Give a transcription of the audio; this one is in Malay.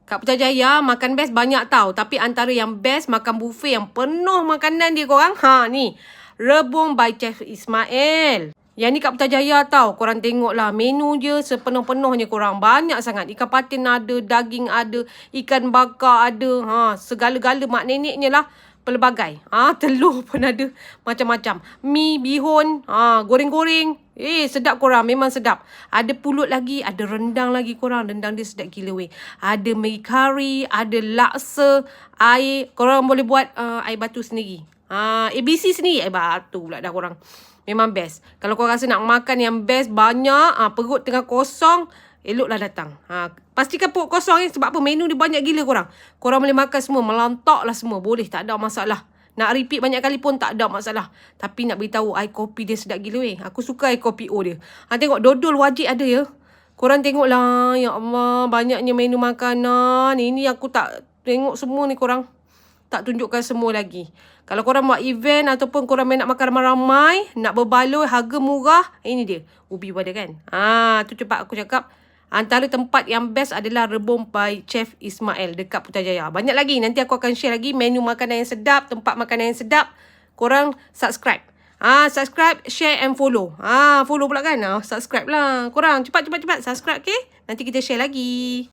Kat Putrajaya makan best banyak tau. Tapi antara yang best makan buffet yang penuh makanan dia korang. Ni. Rebung by Chef Ismail. Yang ni kat Putrajaya tau. Korang tengok lah. Menu je sepenuh-penuhnya korang. Banyak sangat. Ikan patin ada. Daging ada. Ikan bakar ada. Segala-gala mak neneknya lah. Pelbagai. Telur pun ada. Macam-macam. Mi, bihun. Goreng-goreng. Sedap korang. Memang sedap. Ada pulut lagi. Ada rendang lagi korang. Rendang dia sedap gila weh. Ada mi kari. Ada laksa. Air. Korang boleh buat air batu sendiri. ABC sendiri. Air batu pula dah korang. Memang best. Kalau korang rasa nak makan yang best banyak. Perut tengah kosong. Eloklah datang. Pastikan perut kosong sebab apa? Menu dia banyak gila korang. Korang boleh makan semua. Melantak lah semua. Boleh. Tak ada masalah. Nak repeat banyak kali pun tak ada masalah. Tapi nak beritahu air kopi dia sedap gila weh. Aku suka air kopi O dia. Tengok dodol wajib ada ya. Korang tengok lah. Ya Allah. Banyaknya menu makanan. Ini aku tak tengok semua ni korang. Tak tunjukkan semua lagi. Kalau korang buat event ataupun korang nak makan ramai-ramai. Nak berbaloi harga murah. Ini dia. Ubi pada kan. Tu cepat aku cakap. Antara tempat yang best adalah Rebung by Chef Ismail dekat Putrajaya. Banyak lagi. Nanti aku akan share lagi menu makanan yang sedap, tempat makanan yang sedap. Korang subscribe. Subscribe, share and follow. Follow pula kan. Subscribe lah. Korang cepat subscribe, okay? Nanti kita share lagi.